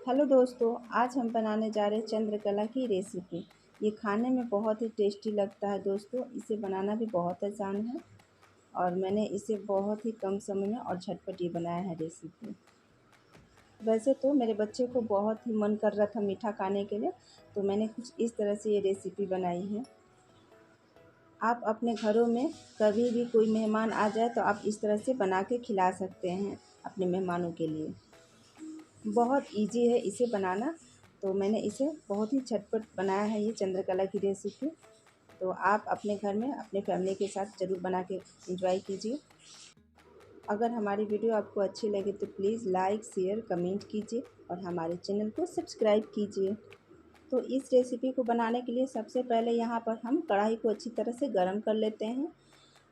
Hello दोस्तों, आज हम बनाने जा रहे हैं चंद्रकला की रेसिपी। ये खाने में बहुत ही टेस्टी लगता है दोस्तों। इसे बनाना भी बहुत आसान है और मैंने इसे बहुत ही कम समय में और झटपट ही बनाया है रेसिपी। वैसे तो मेरे बच्चे को बहुत ही मन कर रहा था मीठा खाने के लिए, तो मैंने कुछ इस तरह से ये रेसिपी बनाई है। आप अपने घरों में कभी भी कोई मेहमान आ जाए तो आप इस तरह से बना के खिला सकते हैं अपने मेहमानों के लिए। बहुत इजी है इसे बनाना, तो मैंने इसे बहुत ही झटपट बनाया है ये चंद्रकला की रेसिपी। तो आप अपने घर में अपने फैमिली के साथ ज़रूर बना के एंजॉय कीजिए। अगर हमारी वीडियो आपको अच्छी लगे तो प्लीज़ लाइक शेयर कमेंट कीजिए और हमारे चैनल को सब्सक्राइब कीजिए। तो इस रेसिपी को बनाने के लिए सबसे पहले यहाँ पर हम कढ़ाई को अच्छी तरह से गर्म कर लेते हैं।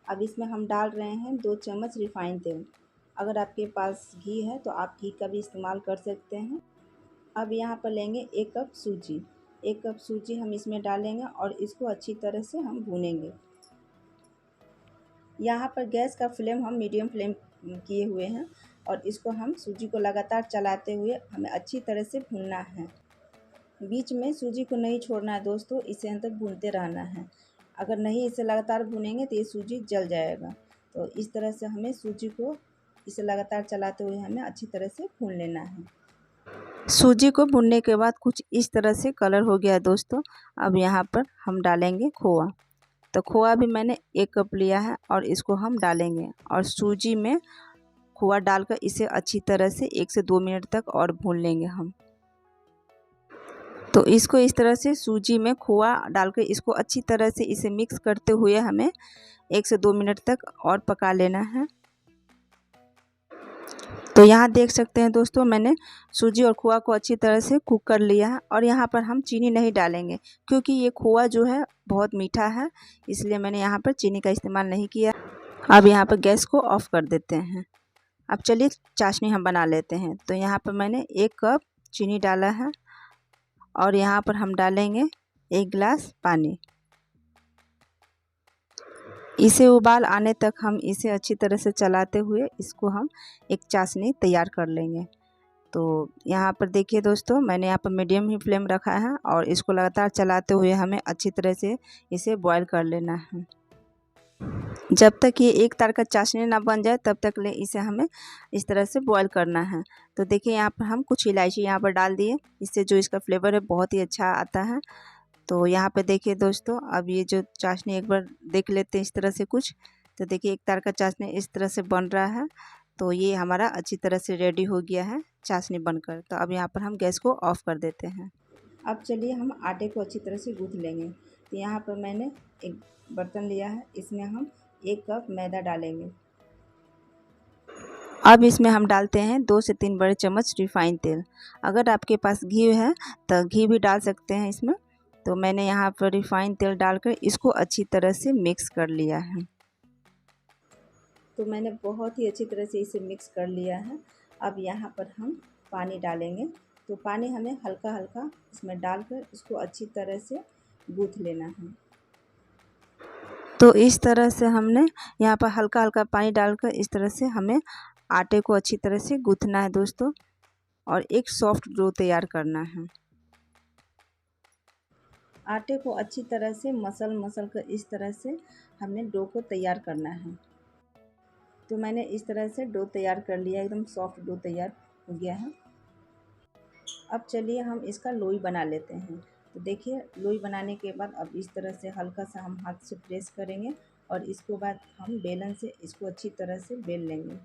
अब इसमें हम डाल रहे हैं 2 चम्मच रिफाइंड तेल। अगर आपके पास घी है तो आप घी का भी इस्तेमाल कर सकते हैं। अब यहाँ पर लेंगे 1 कप सूजी। 1 कप सूजी हम इसमें डालेंगे और इसको अच्छी तरह से हम भूनेंगे। यहाँ पर गैस का फ्लेम हम मीडियम फ्लेम किए हुए हैं और इसको हम सूजी को लगातार चलाते हुए हमें अच्छी तरह से भूनना है। बीच में सूजी को नहीं छोड़ना है दोस्तों, इसे हम तक भूनते रहना है। अगर नहीं इसे लगातार भूनेंगे तो ये सूजी जल जाएगा। तो इस तरह से हमें सूजी को इसे लगातार चलाते हुए हमें अच्छी तरह से भून लेना है। सूजी को भुनने के बाद कुछ इस तरह से कलर हो गया है दोस्तों। अब यहाँ पर हम डालेंगे खोआ। तो खोआ भी मैंने 1 कप लिया है और इसको हम डालेंगे और सूजी में खोआ डालकर इसे अच्छी तरह से 1 से 2 मिनट तक और भून लेंगे हम। तो इसको इस तरह से सूजी में खोआ डालकर इसको अच्छी तरह से इसे मिक्स करते हुए हमें 1 से 2 मिनट तक और पका लेना है। तो यहाँ देख सकते हैं दोस्तों, मैंने सूजी और खोआ को अच्छी तरह से कुक कर लिया है और यहाँ पर हम चीनी नहीं डालेंगे क्योंकि ये खोआ जो है बहुत मीठा है, इसलिए मैंने यहाँ पर चीनी का इस्तेमाल नहीं किया। अब यहाँ पर गैस को ऑफ कर देते हैं। अब चलिए चाशनी हम बना लेते हैं। तो यहाँ पर मैंने 1 कप चीनी डाला है और यहाँ पर हम डालेंगे 1 गिलास पानी। इसे उबाल आने तक हम इसे अच्छी तरह से चलाते हुए इसको हम एक चाशनी तैयार कर लेंगे। तो यहाँ पर देखिए दोस्तों, मैंने यहाँ पर मीडियम ही फ्लेम रखा है और इसको लगातार चलाते हुए हमें अच्छी तरह से इसे बॉईल कर लेना है। जब तक ये एक तार का चाशनी ना बन जाए तब तक इसे हमें इस तरह से बॉईल करना है। तो देखिए यहाँ पर हम कुछ इलायची यहाँ पर डाल दिए, इससे जो इसका फ्लेवर है बहुत ही अच्छा आता है। तो यहाँ पे देखिए दोस्तों, अब ये जो चाशनी एक बार देख लेते हैं इस तरह से कुछ। तो देखिए एक तार का चाशनी इस तरह से बन रहा है। तो ये हमारा अच्छी तरह से रेडी हो गया है चाशनी बनकर। तो अब यहाँ पर हम गैस को ऑफ़ कर देते हैं। अब चलिए हम आटे को अच्छी तरह से गूँथ लेंगे। तो यहाँ पर मैंने एक बर्तन लिया है, इसमें हम 1 कप मैदा डालेंगे। अब इसमें हम डालते हैं 2 से 3 बड़े चम्मच रिफाइंड तेल। अगर आपके पास घी है तो घी भी डाल सकते हैं इसमें। तो मैंने यहाँ पर रिफाइंड तेल डालकर इसको अच्छी तरह से मिक्स कर लिया है। तो मैंने बहुत ही अच्छी तरह से इसे मिक्स कर लिया है। अब यहाँ पर हम पानी डालेंगे। तो पानी हमें हल्का हल्का इसमें डालकर इसको अच्छी तरह से गूँथ लेना है। तो इस तरह से हमने यहाँ पर हल्का हल्का पानी डालकर इस तरह से हमें आटे को अच्छी तरह से गूँथना है दोस्तों और एक सॉफ्ट डो तैयार करना है। आटे को अच्छी तरह से मसल कर इस तरह से हमें डो को तैयार करना है। तो मैंने इस तरह से डो तैयार कर लिया, एकदम सॉफ्ट डो तैयार हो गया है। अब चलिए हम इसका लोई बना लेते हैं। तो देखिए लोई बनाने के बाद अब इस तरह से हल्का सा हम हाथ से प्रेस करेंगे और इसके बाद हम बेलन से इसको अच्छी तरह से बेल लेंगे।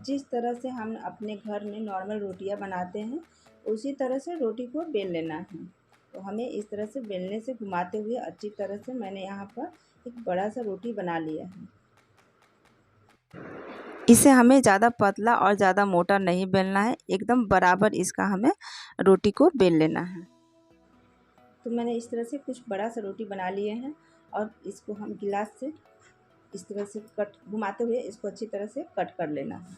जिस तरह से हम अपने घर में नॉर्मल रोटियां बनाते हैं उसी तरह से रोटी को बेल लेना है। तो हमें इस तरह से बेलने से घुमाते हुए अच्छी तरह से मैंने यहाँ पर एक बड़ा सा रोटी बना लिया है। इसे हमें ज़्यादा पतला और ज़्यादा मोटा नहीं बेलना है, एकदम बराबर इसका हमें रोटी को बेल लेना है। तो मैंने इस तरह से कुछ बड़ा सा रोटी बना लिए हैं और इसको हम गिलास से इस तरह से कट घुमाते हुए इसको अच्छी तरह से कट कर लेना है।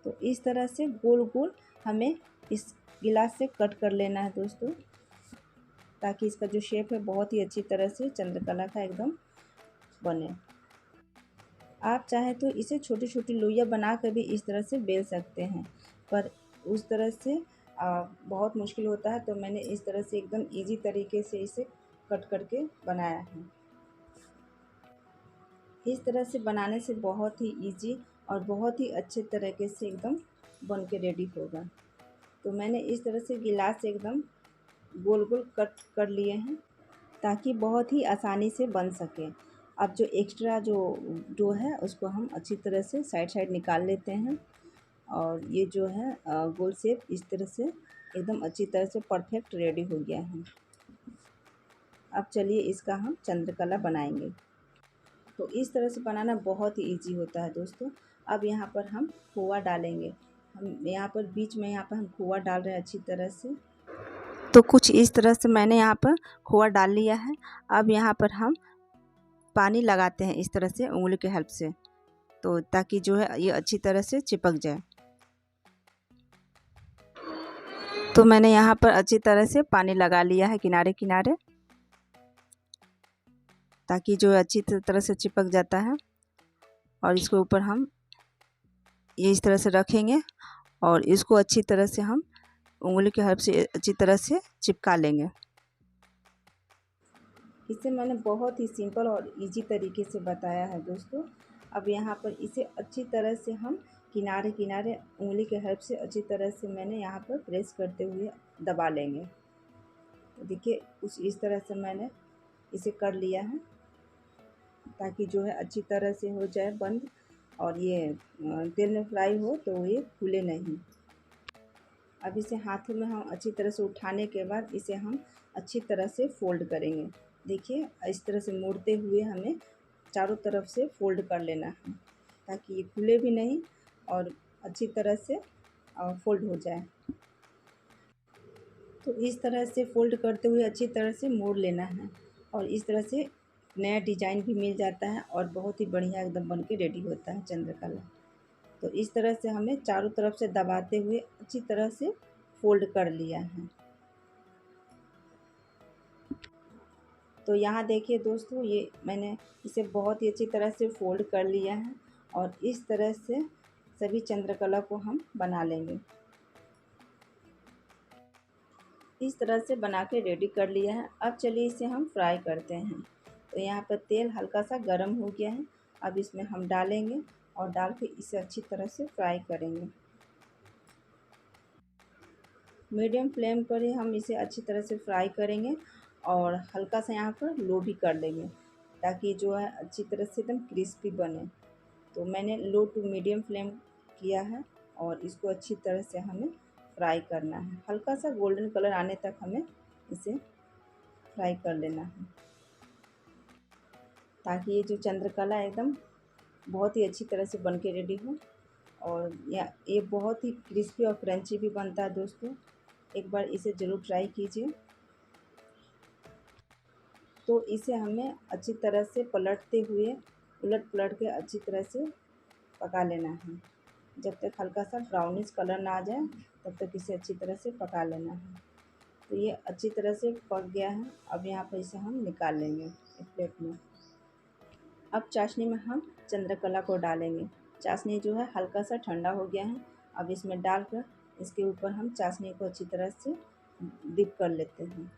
तो इस तरह से गोल गोल हमें इस गिलास से कट कर लेना है दोस्तों, ताकि इसका जो शेप है बहुत ही अच्छी तरह से चंद्रकला का एकदम बने। आप चाहे तो इसे छोटी छोटी लोइयाँ बना कर भी इस तरह से बेल सकते हैं, पर उस तरह से बहुत मुश्किल होता है, तो मैंने इस तरह से एकदम इजी तरीके से इसे कट करके बनाया है। इस तरह से बनाने से बहुत ही इजी और बहुत ही अच्छे तरीके से एकदम बन के रेडी होगा। तो मैंने इस तरह से गिलास से एकदम गोल गोल कट कर लिए हैं ताकि बहुत ही आसानी से बन सके। अब जो एक्स्ट्रा जो डो है उसको हम अच्छी तरह से साइड साइड निकाल लेते हैं, और ये जो है गोल शेप इस तरह से एकदम अच्छी तरह से परफेक्ट रेडी हो गया है। अब चलिए इसका हम चंद्रकला बनाएंगे। तो इस तरह से बनाना बहुत ही इजी होता है दोस्तों। अब यहाँ पर हम खोआ डालेंगे। हम यहाँ पर बीच में यहाँ पर हम खोआ डाल रहे हैं अच्छी तरह से। तो कुछ इस तरह से मैंने यहाँ पर खोआ डाल लिया है। अब यहाँ पर हम पानी लगाते हैं इस तरह से उंगली के हेल्प से, तो ताकि जो है ये अच्छी तरह से चिपक जाए। तो मैंने यहाँ पर अच्छी तरह से पानी लगा लिया है किनारे किनारे, ताकि जो है अच्छी तरह से चिपक जाता है। और इसके ऊपर हम ये इस तरह से रखेंगे और इसको अच्छी तरह से हम उंगली के हेल्प से अच्छी तरह से चिपका लेंगे। इसे मैंने बहुत ही सिंपल और इजी तरीके से बताया है दोस्तों। अब यहाँ पर इसे अच्छी तरह से हम किनारे किनारे उंगली के हेल्प से अच्छी तरह से मैंने यहाँ पर प्रेस करते हुए दबा लेंगे। तो देखिए कुछ इस तरह से मैंने इसे कर लिया है, ताकि जो है अच्छी तरह से हो जाए बंद, और ये तेल में फ्राई हो तो ये फूले नहीं। अब इसे हाथों में हम अच्छी तरह से उठाने के बाद इसे हम अच्छी तरह से फ़ोल्ड करेंगे। देखिए इस तरह से मोड़ते हुए हमें चारों तरफ से फ़ोल्ड कर लेना है, ताकि ये खुले भी नहीं और अच्छी तरह से फ़ोल्ड हो जाए। तो इस तरह से फ़ोल्ड करते हुए अच्छी तरह से मोड़ लेना है, और इस तरह से नया डिज़ाइन भी मिल जाता है और बहुत ही बढ़िया एकदम बन के रेडी होता है चंद्रकला। तो इस तरह से हमें चारों तरफ से दबाते हुए अच्छी तरह से फ़ोल्ड कर लिया है। तो यहाँ देखिए दोस्तों, ये मैंने इसे बहुत ही अच्छी तरह से फ़ोल्ड कर लिया है, और इस तरह से सभी चंद्रकला को हम बना लेंगे। इस तरह से बना के रेडी कर लिया है। अब चलिए इसे हम फ्राई करते हैं। तो यहाँ पर तेल हल्का सा गर्म हो गया है। अब इसमें हम डालेंगे और डाल के इसे अच्छी तरह से फ्राई करेंगे। मीडियम फ्लेम पर ही हम इसे अच्छी तरह से फ्राई करेंगे, और हल्का सा यहाँ पर लो भी कर देंगे, ताकि जो है अच्छी तरह से एकदम क्रिस्पी बने। तो मैंने लो टू मीडियम फ्लेम किया है, और इसको अच्छी तरह से हमें फ्राई करना है। हल्का सा गोल्डन कलर आने तक हमें इसे फ्राई कर लेना है, ताकि ये जो चंद्रकला एकदम बहुत ही अच्छी तरह से बन के रेडी हो। और ये बहुत ही क्रिस्पी और क्रंची भी बनता है दोस्तों। एक बार इसे ज़रूर ट्राई कीजिए। तो इसे हमें अच्छी तरह से पलटते हुए उलट-पुलट के अच्छी तरह से पका लेना है। जब तक हल्का सा ब्राउनिश कलर ना आ जाए तब तक इसे अच्छी तरह से पका लेना है। तो ये अच्छी तरह से पक गया है। अब यहाँ पर इसे हम निकाल लेंगे एक प्लेट में। अब चाशनी में हम चंद्रकला को डालेंगे। चाशनी जो है हल्का सा ठंडा हो गया है। अब इसमें डालकर इसके ऊपर हम चाशनी को अच्छी तरह से डिप कर लेते हैं।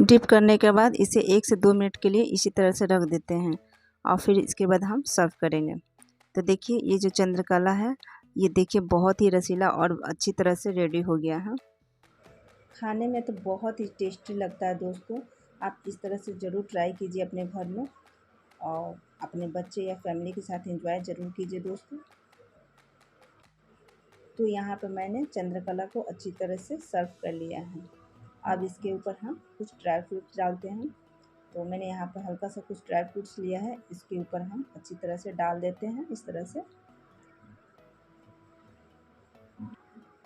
डिप करने के बाद इसे 1 से 2 मिनट के लिए इसी तरह से रख देते हैं, और फिर इसके बाद हम सर्व करेंगे। तो देखिए ये जो चंद्रकला है, ये देखिए बहुत ही रसीला और अच्छी तरह से रेडी हो गया है। खाने में तो बहुत ही टेस्टी लगता है दोस्तों। आप इस तरह से ज़रूर ट्राई कीजिए अपने घर में, और अपने बच्चे या फैमिली के साथ एंजॉय ज़रूर कीजिए दोस्तों। तो यहाँ पर मैंने चंद्रकला को अच्छी तरह से सर्व कर लिया है। अब इसके ऊपर हम कुछ ड्राई फ्रूट्स डालते हैं। तो मैंने यहाँ पर हल्का सा कुछ ड्राई फ्रूट्स लिया है, इसके ऊपर हम अच्छी तरह से डाल देते हैं इस तरह से।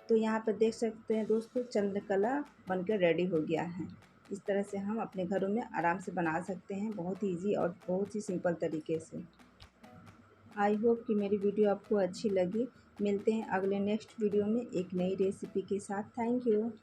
तो यहाँ पर देख सकते हैं दोस्तों, चंद्रकला बनकर रेडी हो गया है। इस तरह से हम अपने घरों में आराम से बना सकते हैं, बहुत ही ईज़ी और बहुत ही सिंपल तरीके से। आई होप कि मेरी वीडियो आपको अच्छी लगी। मिलते हैं अगले नेक्स्ट वीडियो में एक नई रेसिपी के साथ। Thank you.